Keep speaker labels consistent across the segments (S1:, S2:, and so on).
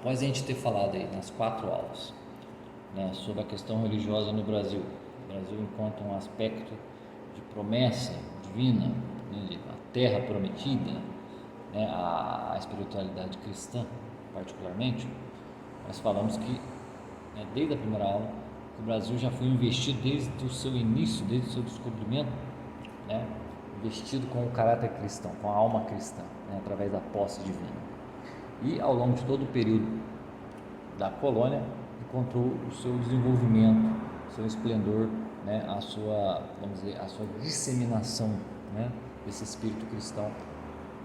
S1: após a gente ter falado aí nas 4 aulas, né, sobre a questão religiosa no Brasil, o Brasil encontra um aspecto de promessa divina, né, de a terra prometida, né, a espiritualidade cristã particularmente. Nós falamos que, né, desde a primeira aula, que o Brasil já foi investido desde o seu início, desde o seu descobrimento, né, investido com o caráter cristão, com a alma cristã, né, através da posse divina. E ao longo de todo o período da colônia, encontrou o seu desenvolvimento, o seu esplendor, né, a sua, vamos dizer, a sua disseminação, né, desse espírito cristão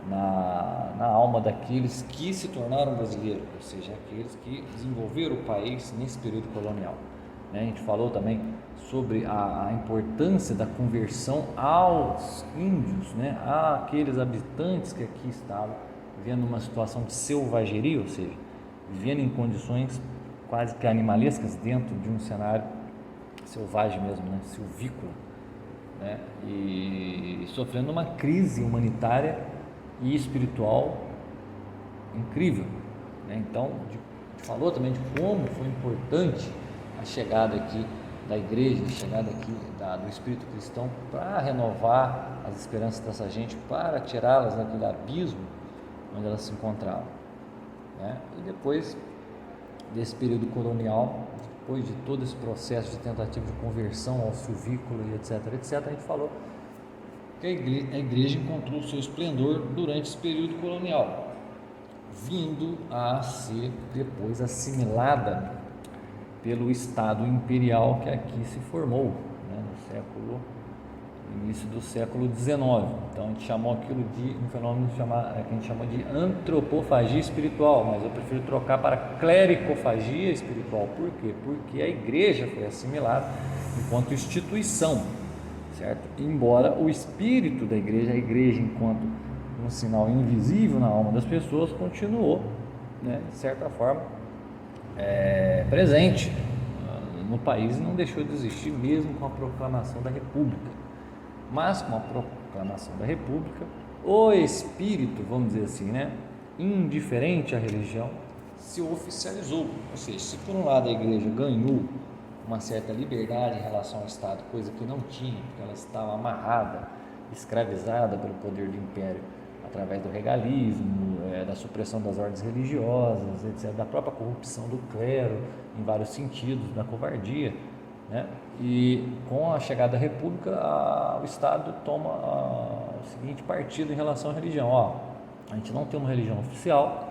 S1: na alma daqueles que se tornaram brasileiros, ou seja, aqueles que desenvolveram o país nesse período colonial. Né? A gente falou também sobre a importância da conversão aos índios, né, àqueles habitantes que aqui estavam vivendo uma situação de selvageria, ou seja, vivendo em condições quase que animalescas dentro de um cenário selvagem mesmo, né, silvícola, né, e sofrendo uma crise humanitária e espiritual incrível, né? Então, falou também de como foi importante a chegada aqui da igreja, a chegada aqui do espírito cristão para renovar as esperanças dessa gente, para tirá-las daquele abismo onde elas se encontravam, né? E depois desse período colonial, depois de todo esse processo de tentativa de conversão ao silvícola e etc, a gente falou que a igreja encontrou o seu esplendor durante esse período colonial, vindo a ser depois assimilada pelo Estado imperial que aqui se formou, né, no início do século XIX. Então a gente chamou aquilo de um fenômeno que a gente chamou de antropofagia espiritual, mas eu prefiro trocar para clericofagia espiritual. Por quê? Porque a igreja foi assimilada enquanto instituição, certo? Embora o espírito da igreja, a igreja enquanto um sinal invisível na alma das pessoas, continuou, né, de certa forma, presente no país e não deixou de existir mesmo com a proclamação da República. Mas com a proclamação da República, o espírito, vamos dizer assim, né, indiferente à religião, se oficializou. Ou seja, se por um lado a igreja ganhou uma certa liberdade em relação ao Estado, coisa que não tinha, porque ela estava amarrada, escravizada pelo poder do império, através do regalismo, da supressão das ordens religiosas, etc., da própria corrupção do clero, em vários sentidos, da covardia, né? E com a chegada da República, o Estado toma o seguinte partido em relação à religião: a gente não tem uma religião oficial,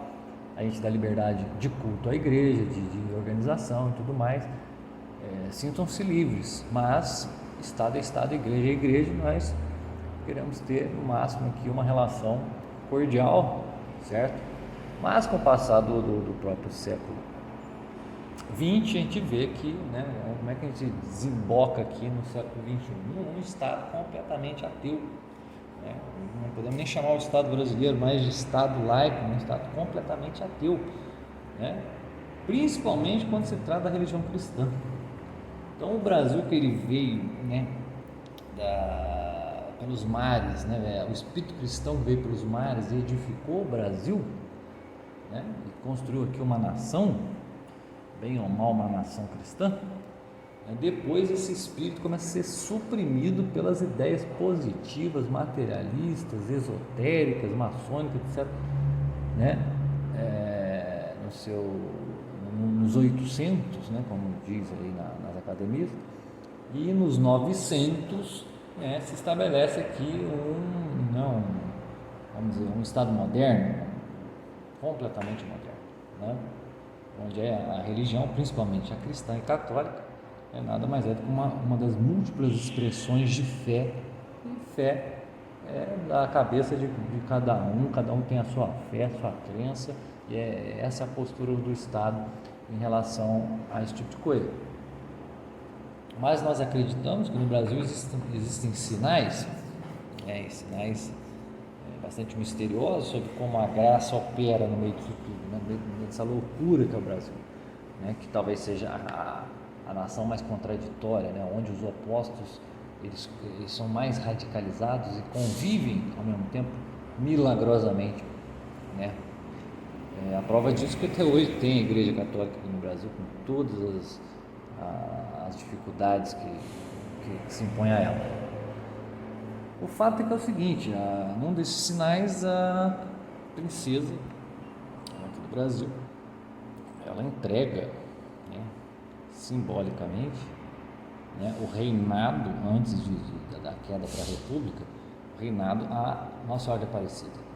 S1: a gente dá liberdade de culto à igreja, de organização e tudo mais, sintam-se livres, mas Estado é Estado, igreja é igreja, nós queremos ter no máximo aqui uma relação cordial, certo? Mas com o passar do próprio século XX, a gente vê que, né, como é que a gente desemboca aqui no século XXI, num Estado completamente ateu, né? Não podemos nem chamar o Estado brasileiro mais de Estado laico, um Estado completamente ateu, né? Principalmente quando se trata da religião cristã. Então o Brasil, que ele veio, né, pelos mares, né, o espírito cristão veio pelos mares e edificou o Brasil, né, e construiu aqui uma nação, bem ou mal uma nação cristã. Depois esse espírito começa a ser suprimido pelas ideias positivas, materialistas, esotéricas, maçônicas, etc., né? Nos 800, né, como diz ali nas academias, e nos 900, né, se estabelece aqui vamos dizer, um Estado moderno, completamente moderno, né? Onde a religião, principalmente a cristã e católica, nada mais é do que uma das múltiplas expressões de fé, e fé é da cabeça de cada um tem a sua fé, a sua crença, e essa é a postura do Estado em relação a esse tipo de coisa. Mas nós acreditamos que no Brasil existem sinais bastante misteriosos sobre como a graça opera no meio disso tudo, né? No meio dessa loucura que é o Brasil, né? Que talvez seja a nação mais contraditória, né? Onde os opostos eles são mais radicalizados e convivem ao mesmo tempo milagrosamente, né? A prova disso é que até hoje tem a Igreja Católica aqui no Brasil, com todas as dificuldades que se impõem a ela. O fato é que é o seguinte, num desses sinais, a princesa aqui do Brasil, ela entrega, né, simbolicamente, né, o reinado, antes da queda para a República, o reinado a Nossa Senhora de Aparecida.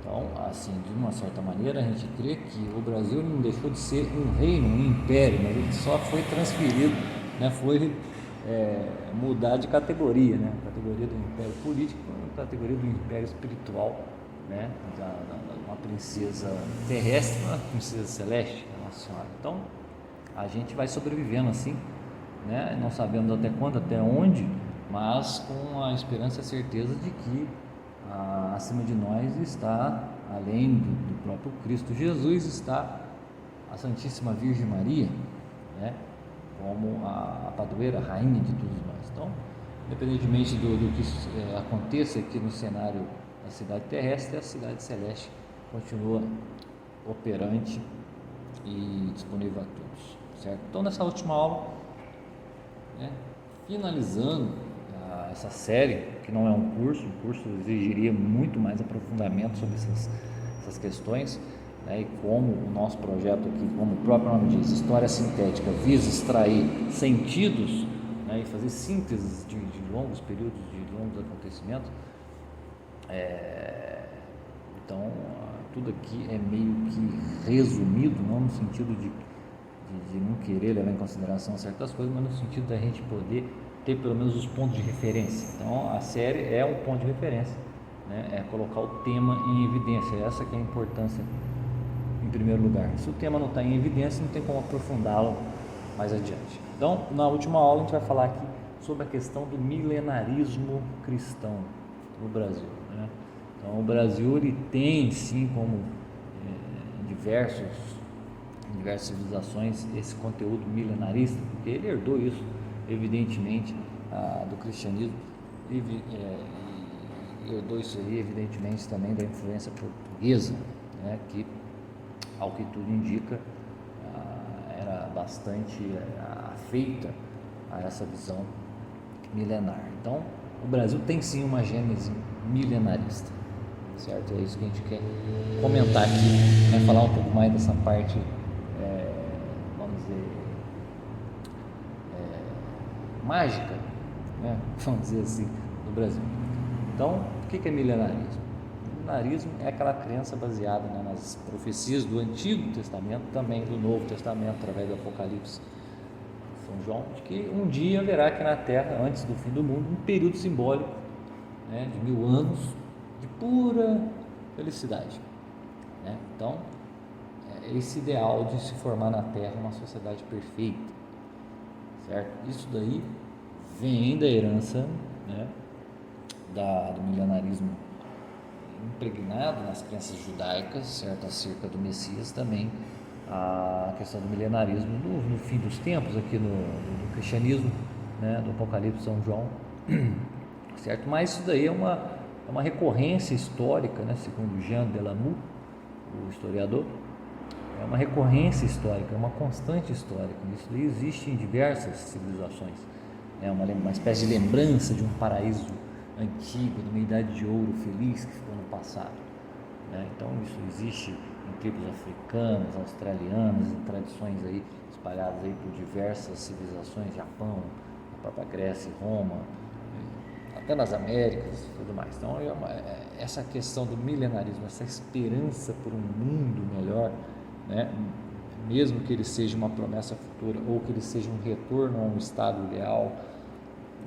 S1: Então, assim, de uma certa maneira, a gente crê que o Brasil não deixou de ser um reino, um império, mas ele só foi transferido, né, foi mudar de categoria, né, categoria do império político para a categoria do império espiritual, né, uma princesa terrestre, uma princesa celeste, Nossa Senhora. Então, a gente vai sobrevivendo assim, né, não sabendo até quando, até onde, mas com a esperança e a certeza de que acima de nós está, além do próprio Cristo Jesus, está a Santíssima Virgem Maria, né, como a padroeira, a rainha de todos nós. Então, independentemente do que aconteça aqui no cenário da cidade terrestre, a cidade celeste continua operante e disponível a todos, certo? Então, nessa última aula, né, finalizando essa série, que não é um curso exigiria muito mais aprofundamento sobre essas questões, né, e como o nosso projeto aqui, como o próprio nome diz, História Sintética, visa extrair sentidos, né, e fazer sínteses de longos períodos, de longos acontecimentos. Então, tudo aqui é meio que resumido, não no sentido de não querer levar em consideração certas coisas, mas no sentido da gente poder ter pelo menos os pontos de referência. Então, a série é um ponto de referência, né? É colocar o tema em evidência. Essa que é a importância em primeiro lugar. Se o tema não está em evidência, não tem como aprofundá-lo mais adiante. Então, na última aula, a gente vai falar aqui sobre a questão do milenarismo cristão no Brasil, né? Então, o Brasil ele tem, sim, como diversas civilizações, esse conteúdo milenarista, porque ele herdou isso, evidentemente, do cristianismo, e herdou isso aí, evidentemente, também da influência portuguesa, né, que, ao que tudo indica, era bastante afeita a essa visão milenar. Então, o Brasil tem sim uma gênese milenarista, certo? É isso que a gente quer comentar aqui, né? Falar um pouco mais dessa parte, vamos dizer, mágica, né? Vamos dizer assim, do Brasil. Então, o que é milenarismo? Milenarismo é aquela crença baseada, né, nas profecias do Antigo Testamento, também do Novo Testamento, através do Apocalipse de São João, de que um dia haverá aqui na Terra, antes do fim do mundo, um período simbólico, né, de 1000 anos de pura felicidade, né? Então, esse ideal de se formar na Terra uma sociedade perfeita, certo? Isso daí vem da herança, né, do milenarismo impregnado nas crenças judaicas, certo? Acerca do Messias, também a questão do milenarismo no fim dos tempos aqui no cristianismo, né, do Apocalipse de São João, certo? Mas isso daí é uma recorrência histórica, né, segundo Jean Delamou, o historiador, é uma recorrência histórica, é uma constante histórica. Isso daí existe em diversas civilizações, é uma espécie de lembrança de um paraíso antigo, de uma idade de ouro feliz que ficou no passado, né? Então isso existe em tribos africanas, australianas, em tradições aí espalhadas aí por diversas civilizações, Japão, a própria Grécia e Roma, até nas Américas e tudo mais. Então, essa questão do milenarismo, essa esperança por um mundo melhor, né, mesmo que ele seja uma promessa futura ou que ele seja um retorno a um estado ideal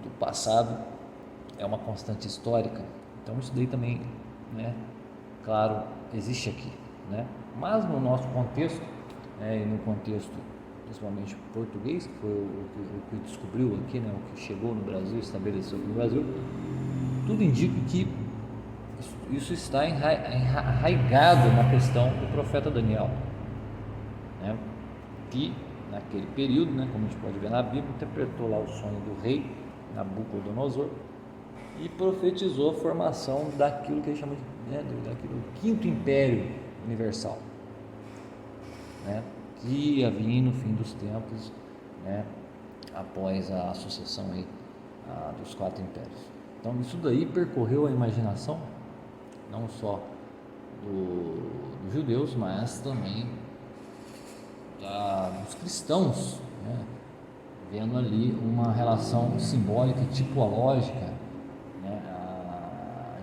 S1: do passado, é uma constante histórica. Então, isso daí também, né, claro, existe aqui, né? Mas no nosso contexto, e no contexto principalmente português, que foi o que descobriu aqui, né, o que chegou no Brasil, estabeleceu no Brasil, tudo indica que isso está enraigado na questão do profeta Daniel, né, que naquele período, né, como a gente pode ver na Bíblia, interpretou lá o sonho do rei Nabucodonosor e profetizou a formação daquilo que ele chama de, daquilo, quinto império universal, né, que ia vir no fim dos tempos, né, após a sucessão aí, dos 4 impérios. Então isso daí percorreu a imaginação não só dos judeus, mas também dos cristãos, né, vendo ali uma relação simbólica e tipológica, né,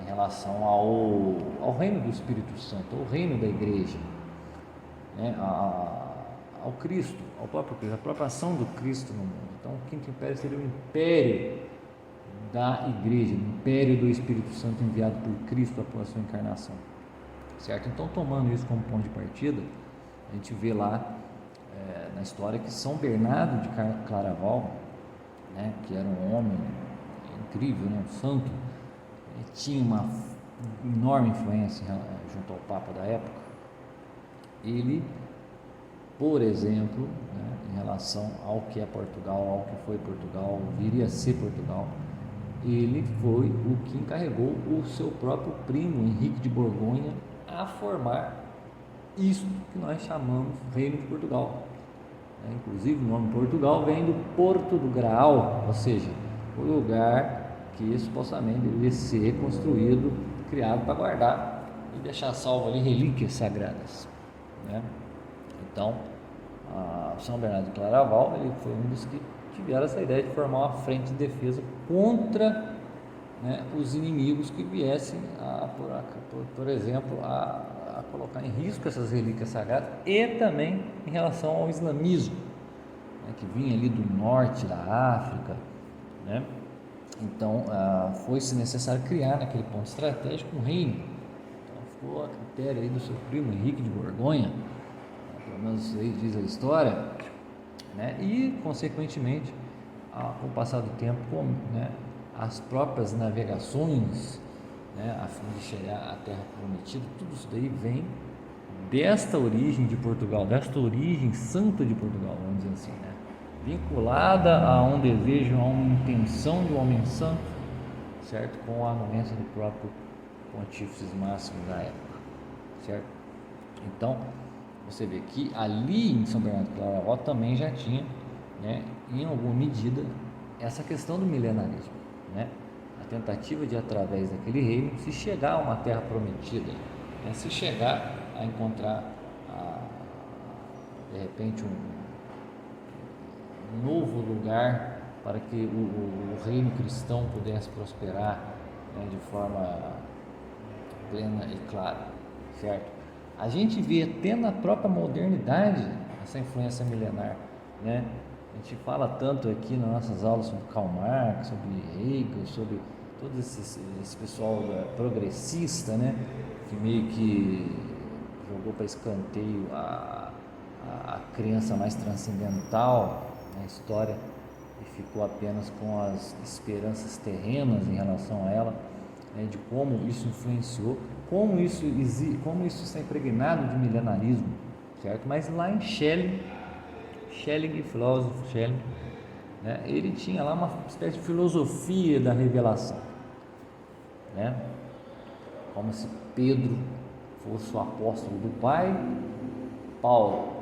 S1: em relação ao reino do Espírito Santo, ao reino da igreja, né, ao Cristo, ao próprio Cristo, a própria ação do Cristo no mundo. Então o quinto império seria o império da igreja, o império do Espírito Santo enviado por Cristo após a sua encarnação, certo? Então, tomando isso como ponto de partida, a gente vê lá na história que São Bernardo de Claraval, né, que era um homem incrível, né, um santo, tinha uma enorme influência junto ao Papa da época. Ele, por exemplo, né, em relação ao que é Portugal, ao que foi Portugal, viria a ser Portugal, ele foi o que encarregou o seu próprio primo, Henrique de Borgonha, a formar isso que nós chamamos Reino de Portugal. Inclusive o nome Portugal vem do Porto do Graal, ou seja, o lugar que supostamente deveria ser construído, criado para guardar e deixar salvo ali relíquias sagradas, né? Então, São Bernardo de Claraval, ele foi um dos que tiveram essa ideia de formar uma frente de defesa contra, né, os inimigos que viessem, por exemplo, a colocar em risco essas relíquias sagradas, e também em relação ao islamismo, né, que vinha ali do norte da África, né? Então, foi-se necessário criar naquele ponto estratégico um reino. Então, ficou a critério aí do seu primo Henrique de Borgonha, pelo menos isso aí diz a história, né? E, consequentemente, com o passar do tempo, né, as próprias navegações, né, a fim de chegar à Terra Prometida, tudo isso daí vem desta origem de Portugal, desta origem santa de Portugal, vamos dizer assim, né? Vinculada a um desejo, a uma intenção do homem santo, certo? Com a anuência do próprio Pontífice Máximo da época, certo? Então, você vê que ali em São Bernardo de Claraval também já tinha, né, em alguma medida, essa questão do milenarismo, né? A tentativa de, através daquele reino, se chegar a uma terra prometida, né? Se chegar a encontrar, de repente, um novo lugar para que o reino cristão pudesse prosperar, né, de forma plena e clara, certo? A gente vê até na própria modernidade essa influência milenar, né? A gente fala tanto aqui nas nossas aulas sobre Karl Marx, sobre Hegel, sobre todo esse pessoal progressista, né, que meio que jogou para escanteio a crença mais transcendental na história e ficou apenas com as esperanças terrenas em relação a ela, né, de como isso influenciou, como isso está impregnado de milenarismo, certo? Mas lá em Schelling, filósofo Schelling, né, ele tinha lá uma espécie de filosofia da revelação, né? Como se Pedro fosse o apóstolo do Pai, Paulo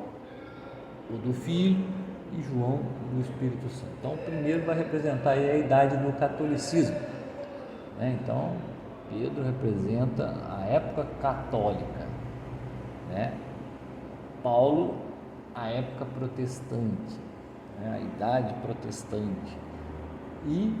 S1: o do Filho e João do Espírito Santo. Então, o primeiro vai representar aí a idade do catolicismo, né? Então, Pedro representa a época católica, né? Paulo, a época protestante, né? A idade protestante. E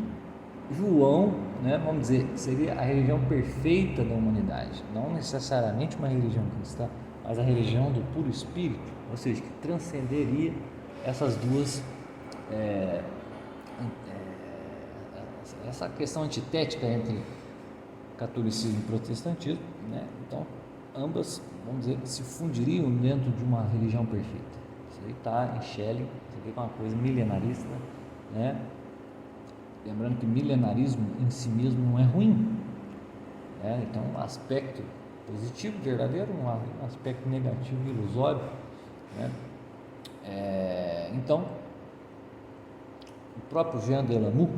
S1: João, né, vamos dizer, seria a religião perfeita da humanidade, não necessariamente uma religião cristã, mas a religião do puro espírito, ou seja, que transcenderia essas duas, essa questão antitética entre catolicismo e protestantismo, né? Então, ambas, vamos dizer, se fundiriam dentro de uma religião perfeita. Isso aí está em Schelling, isso aqui é uma coisa milenarista, né? Lembrando que milenarismo em si mesmo não é ruim, né? Então, um aspecto positivo, verdadeiro, um aspecto negativo, ilusório, né? Então, o próprio Jean Delamou,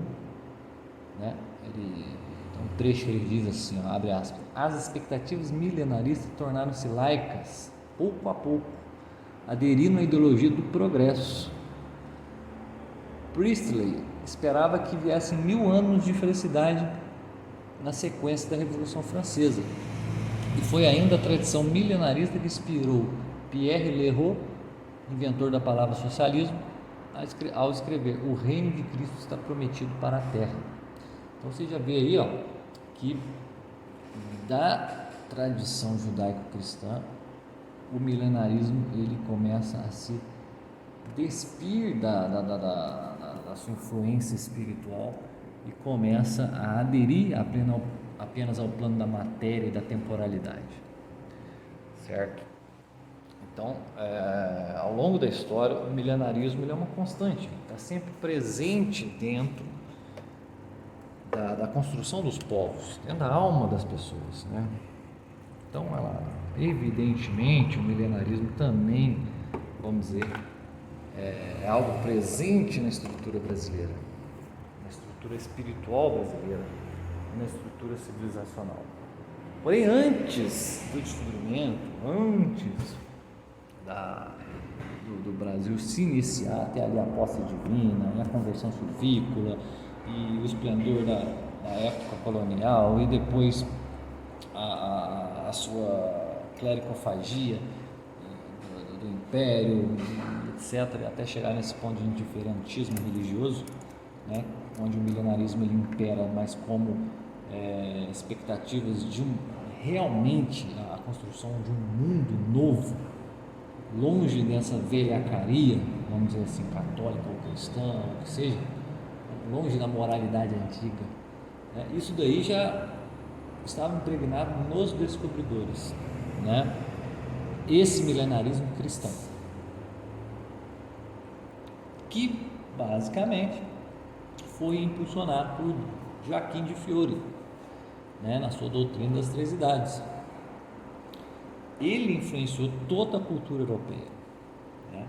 S1: né, tem um trecho que ele diz assim, ó, abre aspas: as expectativas milenaristas tornaram-se laicas pouco a pouco, aderindo à ideologia do progresso. Priestley esperava que viessem 1000 anos de felicidade na sequência da Revolução Francesa, e foi ainda a tradição milenarista que inspirou Pierre Leroux, inventor da palavra socialismo, ao escrever: o reino de Cristo está prometido para a terra. Então você já vê aí, que da tradição judaico-cristã o milenarismo ele começa a se despir da sua influência espiritual e começa a aderir apenas ao plano da matéria e da temporalidade, certo? Então, ao longo da história, o milenarismo ele é uma constante, está sempre presente dentro da construção dos povos, dentro da alma das pessoas, né? Então, evidentemente, o milenarismo também, vamos dizer, é algo presente na estrutura brasileira, na estrutura espiritual brasileira, na estrutura civilizacional. Porém, antes do descobrimento, antes do Brasil se iniciar, até ali a posse divina, a conversão sulfícola e o esplendor da época colonial, e depois a sua clericofagia do império, etc., até chegar nesse ponto de indiferentismo religioso, né, onde o milenarismo ele impera mais como expectativas de realmente a construção de um mundo novo, longe dessa velhacaria, vamos dizer assim, católica ou cristã, ou o que seja, longe da moralidade antiga, né? Isso daí já estava impregnado nos descobridores, né? Esse milenarismo cristão, que basicamente foi impulsionado por Joaquim de Fiore, né, na sua doutrina das três idades. Ele influenciou toda a cultura europeia, né,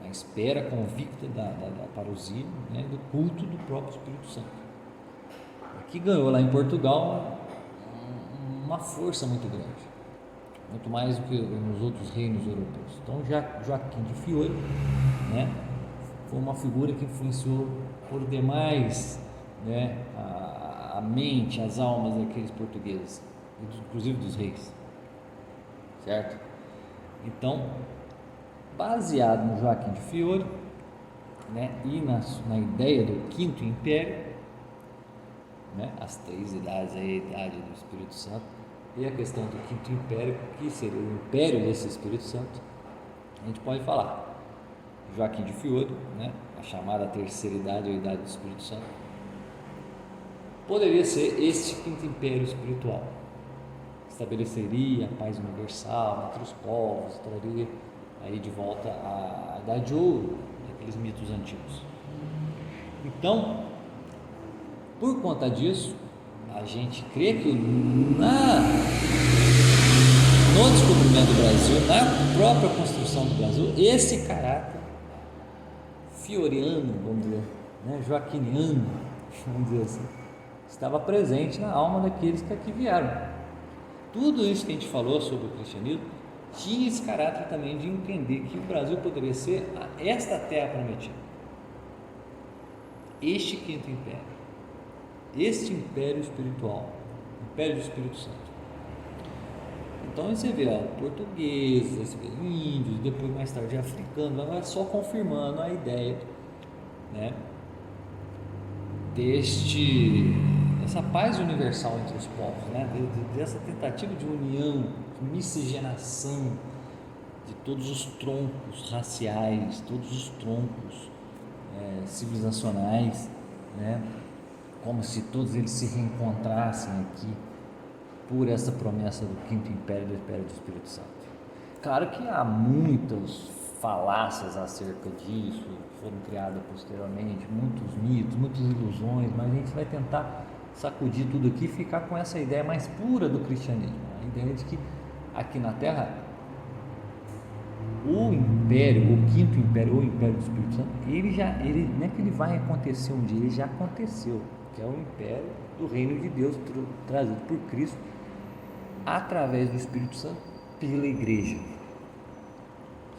S1: na espera convicta da parousia, né, do culto do próprio Espírito Santo, que ganhou lá em Portugal uma força muito grande, muito mais do que nos outros reinos europeus. Então, Joaquim de Fiore, né, foi uma figura que influenciou por demais, né, a mente, as almas daqueles portugueses, inclusive dos reis, certo? Então, baseado no Joaquim de Fiore, né, e na ideia do Quinto Império, né, as três idades, a idade do Espírito Santo e a questão do Quinto Império, que seria o império desse Espírito Santo, a gente pode falar Joaquim de Fiore, né, a chamada terceira idade ou idade do Espírito Santo, poderia ser este quinto império espiritual, estabeleceria a paz universal entre os povos, traria aí de volta a idade de ouro daqueles mitos antigos. Então, por conta disso, a gente crê que no descobrimento do Brasil, na própria construção do Brasil, esse caráter fioriano, vamos dizer, né, joaquiniano, vamos dizer assim, estava presente na alma daqueles que aqui vieram. Tudo isso que a gente falou sobre o cristianismo tinha esse caráter também de entender que o Brasil poderia ser esta terra prometida, este quinto império, este império espiritual, império do Espírito Santo. Então você vê portugueses, você vê índios, depois mais tarde africanos, agora só confirmando a ideia, né, dessa paz universal entre os povos, né, dessa tentativa de união, de miscigenação de todos os troncos raciais, todos os troncos civilizacionais, né, como se todos eles se reencontrassem aqui por essa promessa do quinto império, do império do Espírito Santo. Claro que há muitas falácias acerca disso, foram criadas posteriormente, muitos mitos, muitas ilusões, mas a gente vai tentar sacudir tudo aqui e ficar com essa ideia mais pura do cristianismo, a ideia de que aqui na Terra o império, o quinto império, o império do Espírito Santo, ele não é que ele vai acontecer um dia, ele já aconteceu, que é o império do reino de Deus trazido por Cristo através do Espírito Santo pela igreja.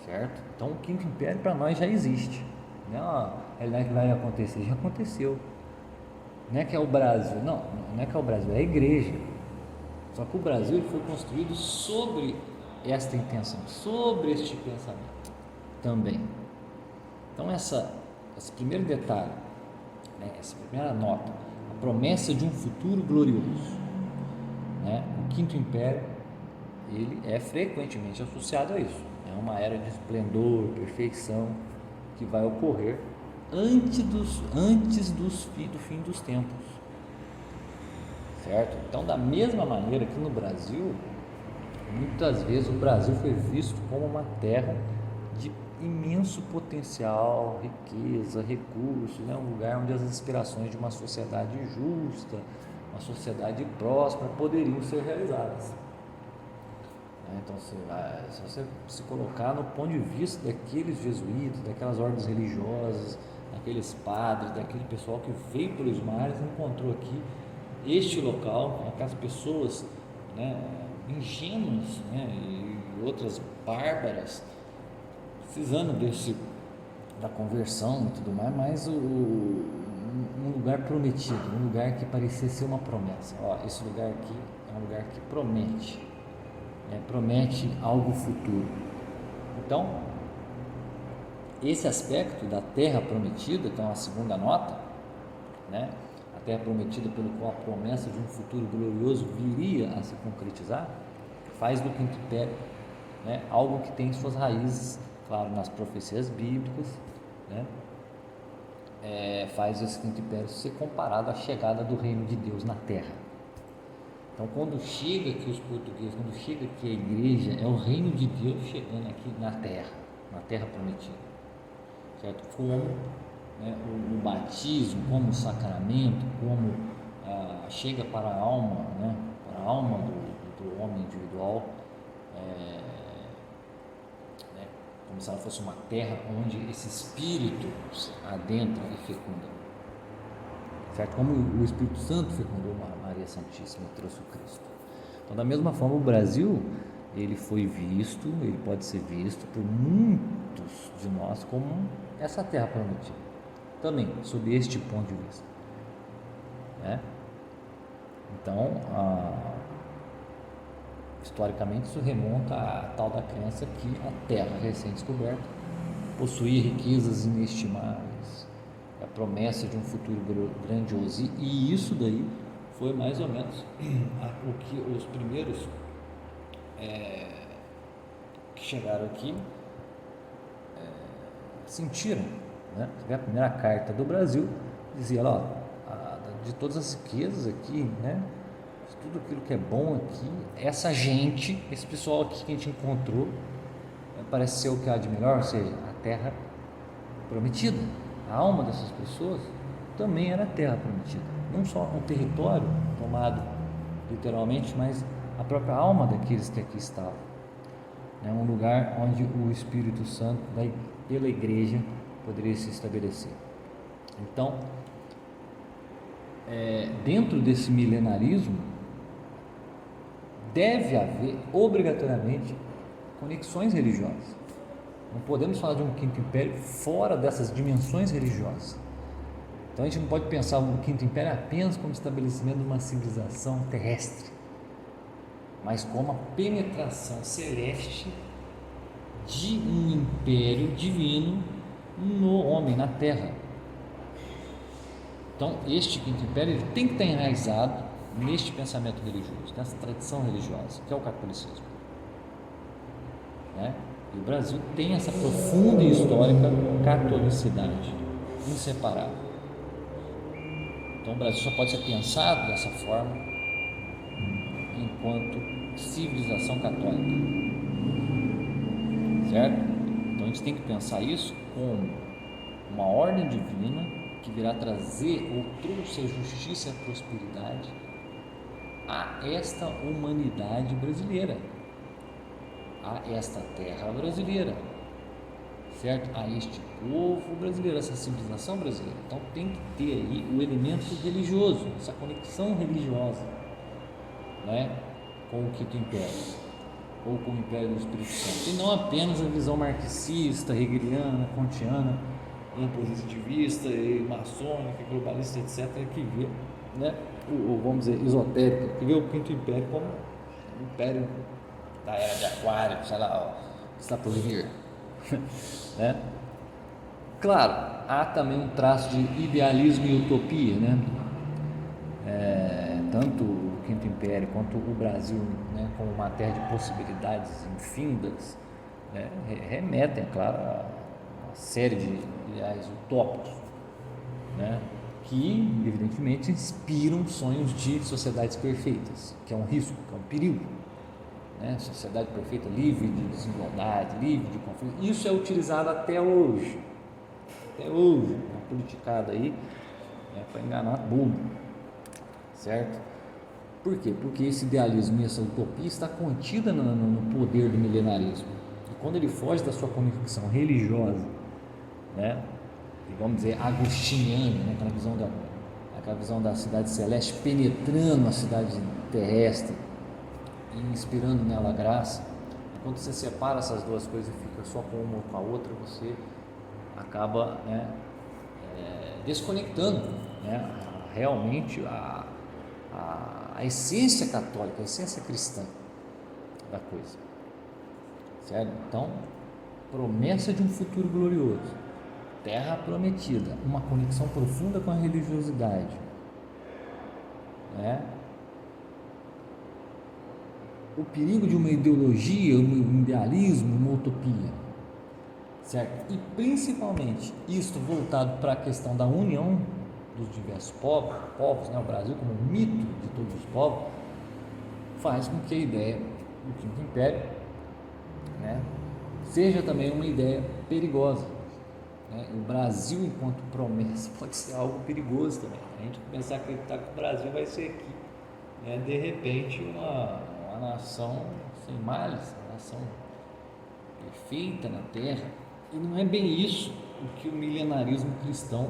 S1: certo? Então o quinto império para nós já existe, não é uma realidade que vai acontecer, já aconteceu. Não é que é o Brasil, não é que é o Brasil, é a igreja. Só que o Brasil ele foi construído sobre esta intenção, sobre este pensamento também. Então esse primeiro detalhe, né, essa primeira nota, a promessa de um futuro glorioso, né? O quinto império ele é frequentemente associado a isso. É uma era de esplendor, perfeição que vai ocorrer antes do fim dos tempos, certo? Então, da mesma maneira que no Brasil, muitas vezes o Brasil foi visto como uma terra de imenso potencial, riqueza, recursos, né? Um lugar onde as aspirações de uma sociedade justa, uma sociedade próspera poderiam ser realizadas. Então, se você se colocar no ponto de vista daqueles jesuítas, daquelas ordens religiosas, daqueles padres, daquele pessoal que veio pelos mares, encontrou aqui este local, aquelas pessoas, né, ingênuas, né, e outras bárbaras, precisando da conversão e tudo mais, mas um lugar prometido, um lugar que parecia ser uma promessa. Esse lugar aqui é um lugar que promete, promete algo futuro. Então, esse aspecto da terra prometida, que é uma segunda nota, né? A terra prometida pelo qual a promessa de um futuro glorioso viria a se concretizar, faz do quinto império, né, algo que tem suas raízes, claro, nas profecias bíblicas, né? Faz esse quinto império ser comparado à chegada do reino de Deus na terra. Então, quando chega aqui os portugueses, quando chega aqui a igreja, é o reino de Deus chegando aqui na terra prometida, certo? Como, né, o batismo, como o sacramento, como chega para a alma, né, para a alma do homem individual, né, como se ela fosse uma terra onde esse espírito adentra e fecunda. Certo? Como o Espírito Santo fecundou Maria Santíssima e trouxe o Cristo. Então, da mesma forma, o Brasil, ele foi visto, ele pode ser visto por muitos de nós como essa terra prometida, também, sob este ponto de vista, né? Então, historicamente, isso remonta à tal da crença que a terra recém-descoberta possuía riquezas inestimáveis, a promessa de um futuro grandioso, e isso daí foi mais ou menos o que os primeiros que chegaram aqui sentiram, né? A primeira carta do Brasil dizia lá, de todas as riquezas aqui, né, de tudo aquilo que é bom aqui, essa gente, esse pessoal aqui que a gente encontrou, parece ser o que há de melhor, ou seja, a terra prometida. A alma dessas pessoas também era a terra prometida, não só um território tomado literalmente, mas a própria alma daqueles que aqui estavam, né? Um lugar onde o Espírito Santo pela igreja poderia se estabelecer. Então, dentro desse milenarismo deve haver obrigatoriamente conexões religiosas. Não podemos falar de um quinto império fora dessas dimensões religiosas. Então a gente não pode pensar no quinto império apenas como estabelecimento de uma civilização terrestre, mas como a penetração celeste de um império divino no homem, na terra. Então este quinto império ele tem que estar enraizado neste pensamento religioso, nessa tradição religiosa, que é o catolicismo, né? E o Brasil tem essa profunda e histórica catolicidade inseparável. Então o Brasil só pode ser pensado dessa forma enquanto civilização católica, certo? Então a gente tem que pensar isso como uma ordem divina que virá trazer ou trouxe a justiça e a prosperidade a esta humanidade brasileira, a esta terra brasileira, certo? A este povo brasileiro, essa civilização brasileira. Então tem que ter aí o elemento religioso, essa conexão religiosa, né, com o quinto império. ou como Império do Espírito Santo, e não apenas a visão marxista, hegeliana, kantiana, positivista, e maçônica, globalista, etc., que vê, né, vamos dizer, esotérica, que vê o Quinto Império como o Império da Era de Aquário, sei lá, que está por vir. Né? Claro, há também um traço de idealismo e utopia, né? Tanto o Quinto Império quanto o Brasil, né, como uma terra de possibilidades infindas, né, remetem, claro, a uma série de ideais utópicos, né, que evidentemente inspiram sonhos de sociedades perfeitas, que é um risco, que é um perigo, né? Sociedade perfeita, livre de desigualdade, livre de conflito. Isso é utilizado até hoje, uma politicada aí, para enganar bobo, certo? Por quê? Porque esse idealismo e essa utopia está contida no poder do milenarismo. E quando ele foge da sua convicção religiosa, né, e vamos dizer agostiniana, né, aquela visão da cidade celeste penetrando a cidade terrestre e inspirando nela a graça, e quando você separa essas duas coisas e fica só com uma ou com a outra, você acaba, né, desconectando, né, realmente a essência católica, a essência cristã da coisa, certo? Então, promessa de um futuro glorioso, terra prometida, uma conexão profunda com a religiosidade, né? O perigo de uma ideologia, um idealismo, uma utopia, certo? E principalmente isto voltado para a questão da união dos diversos povos, né? O Brasil como um mito de todos os povos, faz com que a ideia do Quinto Império, né, seja também uma ideia perigosa, né? O Brasil enquanto promessa pode ser algo perigoso também. A gente começar a acreditar que o Brasil vai ser aqui, né, de repente uma nação sem males, uma nação perfeita na terra, e não é bem isso o que o milenarismo cristão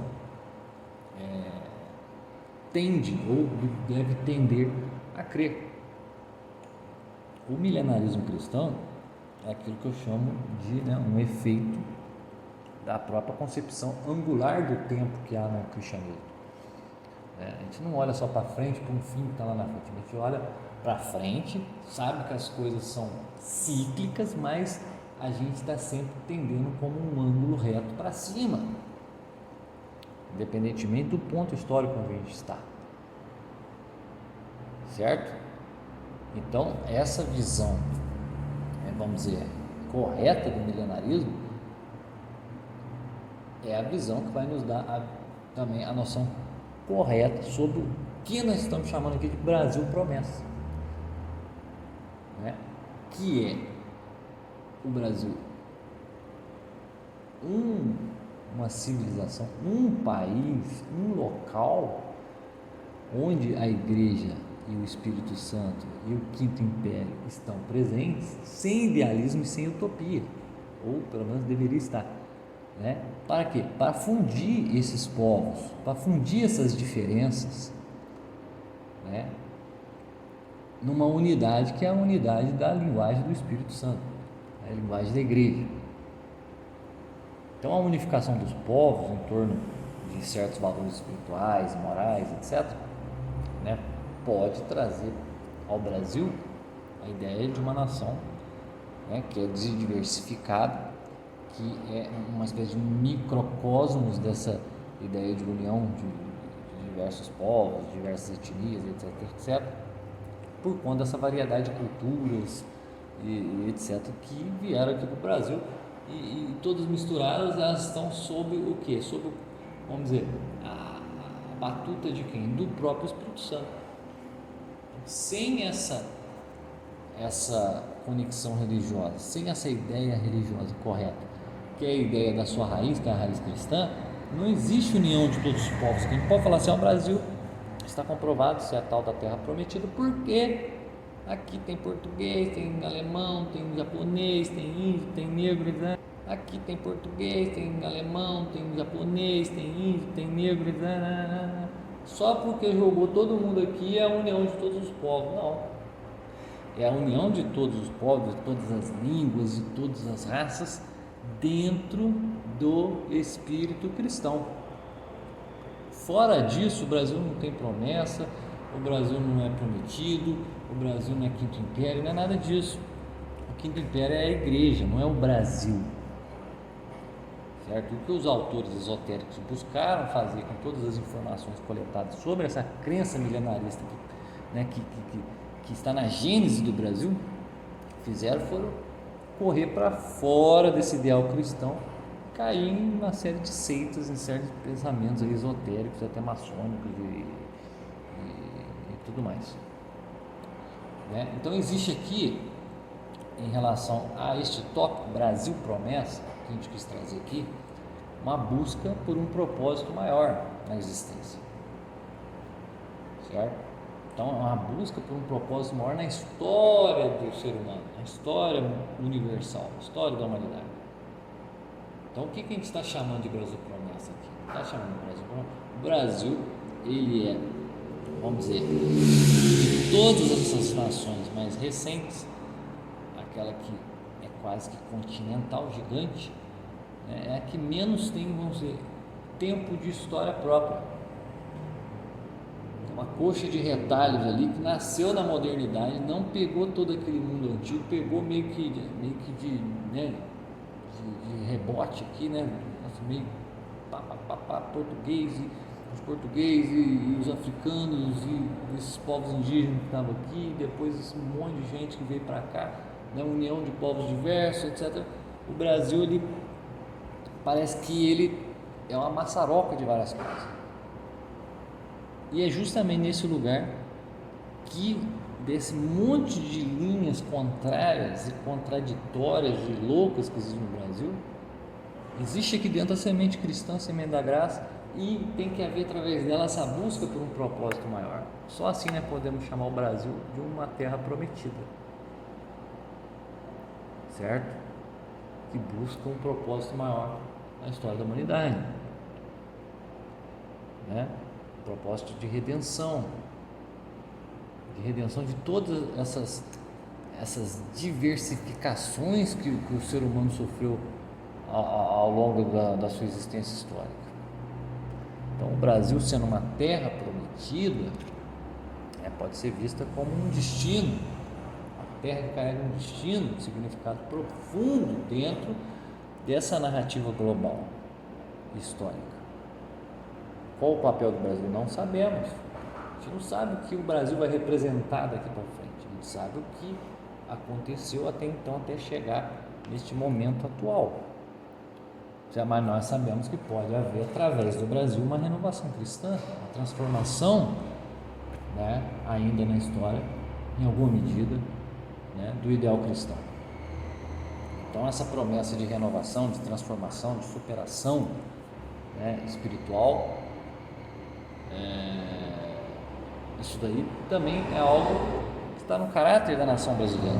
S1: tende ou deve tender a crer. O milenarismo cristão é aquilo que eu chamo de, né, um efeito da própria concepção angular do tempo que há no cristianismo. A gente não olha só para frente, para um fim que está lá na frente, a gente olha para frente, sabe que as coisas são cíclicas, mas a gente está sempre tendendo como um ângulo reto para cima, independentemente do ponto histórico onde a gente está, certo? Então, essa visão, vamos dizer, correta do milenarismo é a visão que vai nos dar também a noção correta sobre o que nós estamos chamando aqui de Brasil promessa, né? Que é o Brasil uma civilização, um país, um local onde a Igreja e o Espírito Santo e o Quinto Império estão presentes, sem idealismo e sem utopia, ou pelo menos deveria estar, né? Para quê? Para fundir esses povos, para fundir essas diferenças, né, numa unidade que é a unidade da linguagem do Espírito Santo, a linguagem da Igreja. Então, a unificação dos povos em torno de certos valores espirituais, morais, etc., né, pode trazer ao Brasil a ideia de uma nação, né, que é diversificada, que é uma espécie de microcosmos dessa ideia de união de diversos povos, diversas etnias, etc., etc., por conta dessa variedade de culturas e etc., que vieram aqui para o Brasil, e todas misturadas, elas estão sob o quê? Sob, vamos dizer, a batuta de quem? Do próprio Espírito Santo. Sem essa conexão religiosa, sem essa ideia religiosa correta, que é a ideia da sua raiz, que é a raiz cristã, não existe união de todos os povos. Quem pode falar assim, o Brasil está comprovado ser a tal da terra prometida, porque aqui tem português, tem alemão, tem japonês, tem índio, tem negro, né? Aqui tem português, tem alemão, tem japonês, tem índio, tem negro, né? Só porque jogou todo mundo aqui é a união de todos os povos. Não. é a união de todos os povos, de todas as línguas, de todas as raças, dentro do espírito cristão. Fora disso, o Brasil não tem promessa, o Brasil não é prometido, o Brasil não é quinto império, não é nada disso. O quinto império é a igreja, não é o Brasil. Certo? O que os autores esotéricos buscaram fazer com todas as informações coletadas sobre essa crença milenarista que está na gênese do Brasil, foram correr para fora desse ideal cristão, cair em uma série de seitas, em certos pensamentos esotéricos, até maçônicos e tudo mais. Né? Então existe aqui, em relação a este tópico, Brasil Promessa, que a gente quis trazer aqui, uma busca por um propósito maior na existência, certo? Então é uma busca por um propósito maior na história do ser humano, na história universal, na história da humanidade. Então o que a gente está chamando de Brasil Promessa aqui? Está chamando de Brasil Promessa? O Brasil, ele é, vamos dizer, de todas essas nações mais recentes, aquela que é quase que continental, gigante, é a que menos tem, vamos dizer, tempo de história própria. Uma coxa de retalhos ali que nasceu na modernidade, não pegou todo aquele mundo antigo, pegou meio que de rebote aqui, né? Meio português, os portugueses e os africanos e esses povos indígenas que estavam aqui, depois esse monte de gente que veio para cá, né? União de povos diversos, etc. O Brasil, ele parece que ele é uma maçaroca de várias coisas. E é justamente nesse lugar que, desse monte de linhas contrárias e contraditórias e loucas que existem no Brasil, existe aqui dentro a semente cristã, a semente da graça, e tem que haver através dela essa busca por um propósito maior. Só assim, né, podemos chamar o Brasil de uma terra prometida, certo? Que busca um propósito maior na história da humanidade, né? Um propósito de redenção de todas essas diversificações que o ser humano sofreu ao longo da sua existência histórica. Então, o Brasil, sendo uma terra prometida, pode ser vista como um destino, a terra que carrega um destino, um significado profundo dentro dessa narrativa global histórica. Qual o papel do Brasil? Não sabemos. A gente não sabe o que o Brasil vai representar daqui para frente. A gente sabe o que aconteceu até então, até chegar neste momento atual. Mas nós sabemos que pode haver, através do Brasil, uma renovação cristã, uma transformação, né, ainda na história, em alguma medida, né, do ideal cristão. Então, essa promessa de renovação, de transformação, de superação, né, espiritual, isso daí também é algo que está no caráter da nação brasileira,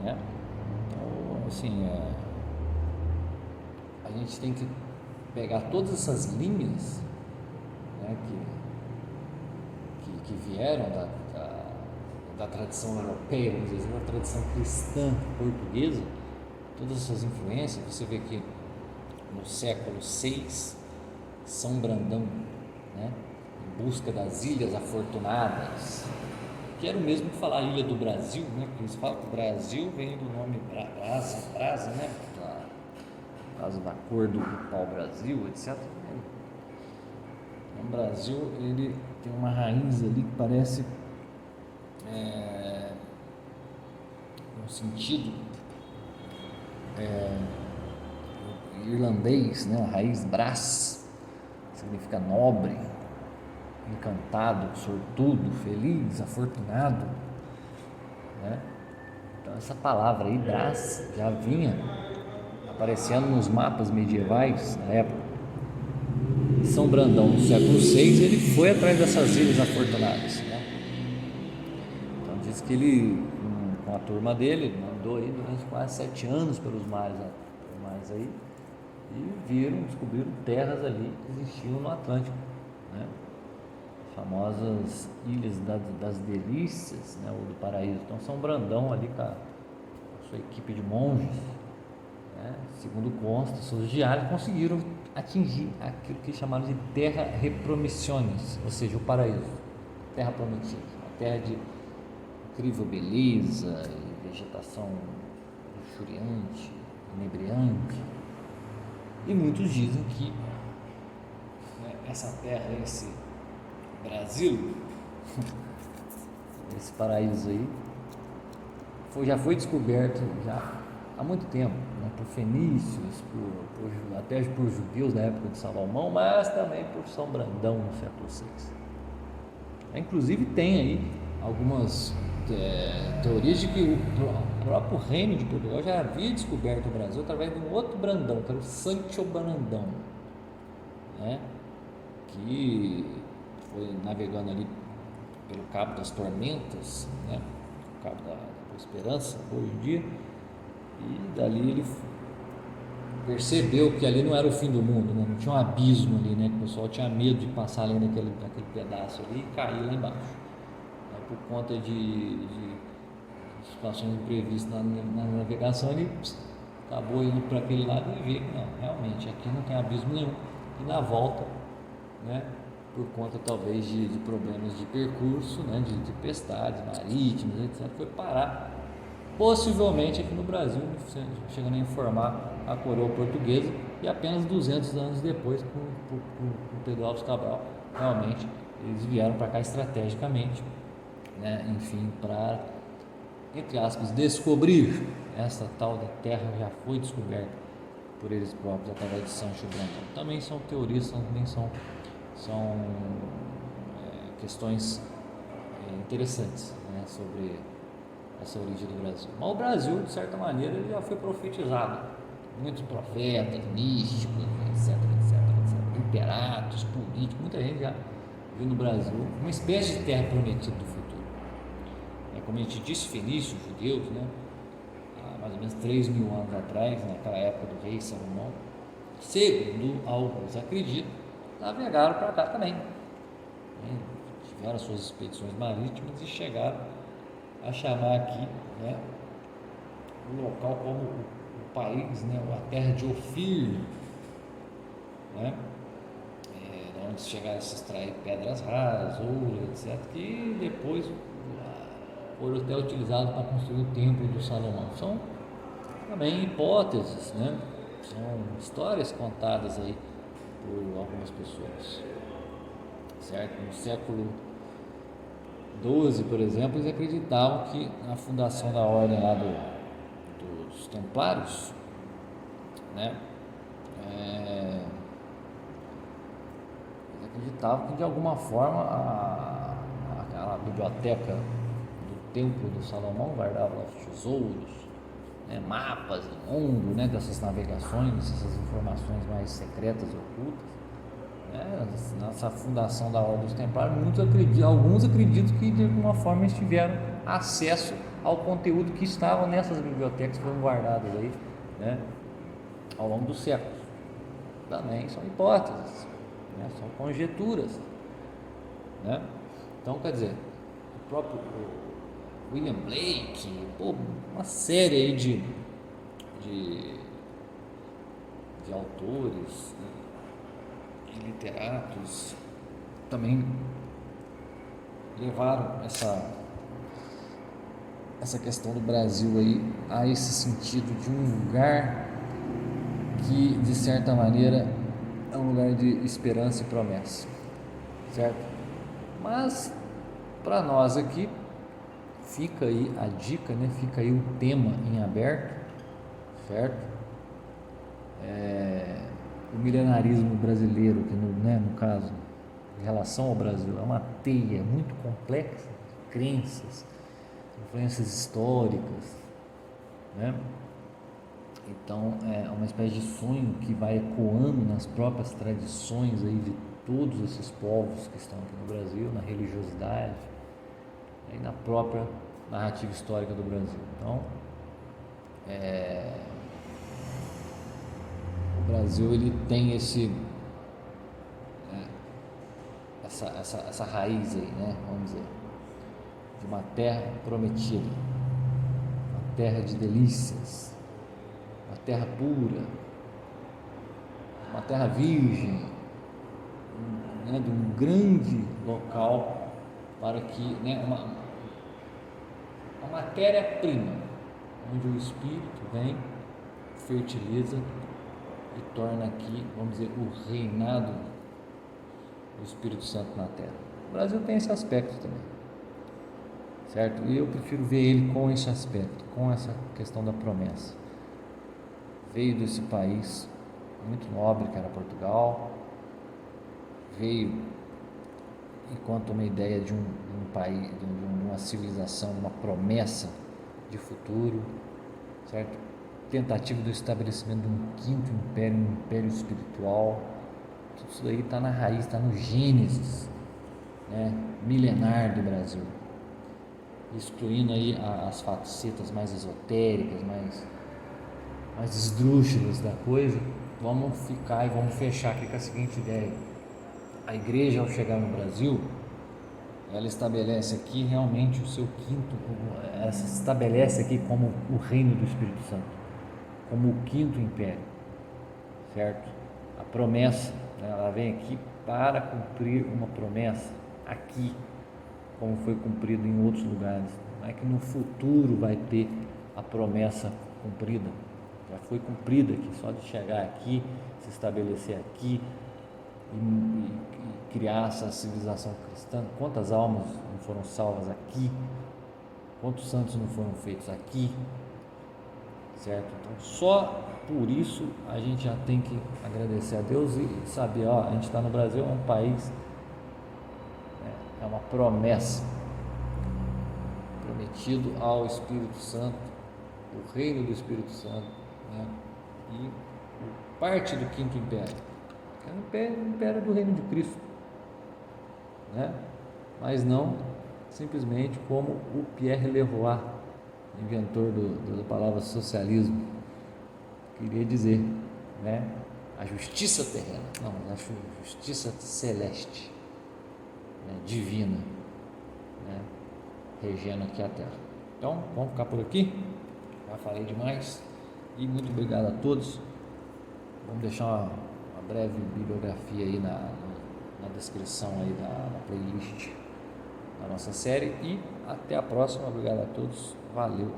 S1: né? Então, assim, a gente tem que pegar todas essas linhas, né, que vieram da tradição europeia, vamos dizer, da tradição cristã portuguesa, todas essas influências. Você vê que no século VI, São Brandão, né, em busca das Ilhas Afortunadas, que era o mesmo que falar Ilha do Brasil, né, porque eles falam que o Brasil vem do nome brasa, né, por causa da cor do pau-brasil, etc. O Brasil, ele tem uma raiz ali que parece no sentido irlandês, né? A raiz bras significa nobre, encantado, sortudo, feliz, afortunado, né? Então essa palavra aí, bras, já vinha aparecendo nos mapas medievais na época. São Brandão, no século VI, ele foi atrás dessas ilhas afortunadas, né? Então diz que ele, com a turma dele, andou aí durante quase 7 anos pelos mares aí, e descobriram terras ali que existiam no Atlântico, né? famosas Ilhas das Delícias, né, ou do Paraíso. Então São Brandão ali com a sua equipe de monges, né, segundo consta, seus diários conseguiram atingir aquilo que chamaram de terra repromissiones, ou seja, o paraíso, terra prometida, uma terra de incrível beleza e vegetação luxuriante, inebriante. E muitos dizem que, né, essa terra, esse Brasil, esse paraíso aí, já foi descoberto já há muito tempo, né, por fenícios, até por judeus na época de Salomão, mas também por São Brandão no século VI. Inclusive tem aí algumas teorias de que o próprio reino de Portugal já havia descoberto o Brasil através de um outro Brandão, que era o Sancho Brandão, né, que foi navegando ali pelo Cabo das Tormentas, né, o Cabo da Esperança, hoje em dia, e dali ele percebeu que ali não era o fim do mundo, né? Não tinha um abismo ali, né? Que o pessoal tinha medo de passar ali naquele pedaço ali e cair lá embaixo, né? Por conta de situações imprevistas na navegação, ele acabou indo para aquele lado e viu que não, realmente aqui não tem abismo nenhum. E na volta, né, por conta talvez de problemas de percurso, né, de tempestades marítimas, etc., foi parar possivelmente aqui no Brasil, chegando a informar a coroa portuguesa, e apenas 200 anos depois, com Pedro Álvares Cabral, realmente eles vieram para cá estrategicamente, né, enfim, para, entre aspas, descobrir essa tal da terra já foi descoberta por eles próprios através de Sancho Brandão. Também são teorias, também são questões interessantes, né, sobre essa origem do Brasil. Mas o Brasil, de certa maneira, ele já foi profetizado. Muitos profetas, místicos, etc, literatos, políticos, muita gente já viu no Brasil uma espécie de terra prometida do futuro. Como a gente disse, fenícios, judeus, né, há mais ou menos 3.000 anos atrás, naquela época do rei Salomão, segundo alguns acreditam, navegaram para cá também, né, tiveram suas expedições marítimas e chegaram a chamar aqui, né, o local como o país, né, a terra de Ofir, né, onde chegaram a se extrair pedras raras, ouro, etc., que depois foram até utilizados para construir o templo do Salomão. São também hipóteses, né, são histórias contadas aí por algumas pessoas, certo? No século XII, por exemplo, eles acreditavam que na fundação da ordem lá dos Templários, né, eles acreditavam que de alguma forma aquela biblioteca do templo do Salomão guardava os tesouros, né, mapas do mundo, né, dessas navegações, essas informações mais secretas e ocultas. Nessa fundação da Ordem dos Templários, alguns acreditam que de alguma forma eles tiveram acesso ao conteúdo que estava nessas bibliotecas que foram guardadas aí, né, ao longo dos séculos. Também são hipóteses, né, são conjecturas, né? Então, quer dizer, o próprio William Blake, uma série aí de autores, né, literatos também levaram essa questão do Brasil aí a esse sentido de um lugar que de certa maneira é um lugar de esperança e promessa, certo? Mas para nós aqui fica aí a dica, né? Fica aí o tema em aberto, certo? O milenarismo brasileiro, que no caso, em relação ao Brasil, é uma teia muito complexa de crenças, influências históricas, né? Então é uma espécie de sonho que vai ecoando nas próprias tradições aí de todos esses povos que estão aqui no Brasil, na religiosidade e na própria narrativa histórica do Brasil. Então o Brasil ele tem essa essa raiz aí, né? Vamos dizer, de uma terra prometida, uma terra de delícias, uma terra pura, uma terra virgem, né? De um grande local para que, né? Uma matéria-prima, onde o Espírito vem, fertiliza e torna aqui, vamos dizer, o reinado do Espírito Santo na Terra. O Brasil tem esse aspecto também, certo? E eu prefiro ver ele com esse aspecto, com essa questão da promessa. Veio desse país muito nobre que era Portugal, veio enquanto uma ideia de um país, de uma civilização, uma promessa de futuro, certo? Tentativa do estabelecimento de um quinto império, um império espiritual. Tudo isso daí está na raiz, está no Gênesis, né, milenar do Brasil, excluindo aí as facetas mais esotéricas, mais esdrúxulas da coisa. Vamos ficar e vamos fechar aqui com a seguinte ideia: a igreja, ao chegar no Brasil, ela estabelece aqui realmente o seu quinto, ela se estabelece aqui como o reino do Espírito Santo, como o quinto império, certo? A promessa, né, ela vem aqui para cumprir uma promessa aqui, como foi cumprido em outros lugares. Não é que no futuro vai ter a promessa cumprida, já foi cumprida aqui, só de chegar aqui, se estabelecer aqui e criar essa civilização cristã. Quantas almas não foram salvas aqui? Quantos santos não foram feitos aqui? Certo? Então, só por isso a gente já tem que agradecer a Deus e saber, ó, a gente está no Brasil, é um país, é uma promessa, prometido ao Espírito Santo, o reino do Espírito Santo, né? E parte do quinto império, que é o império do reino de Cristo, né? Mas não simplesmente como o Pierre Leroy, inventor da palavra socialismo, queria dizer, né? A justiça terrena, não, a justiça celeste, né? Divina, né? Regendo aqui a terra. Então, vamos ficar por aqui, já falei demais, e muito obrigado a todos. Vamos deixar uma breve bibliografia aí na descrição aí da playlist da nossa série, e até a próxima. Obrigado a todos, valeu.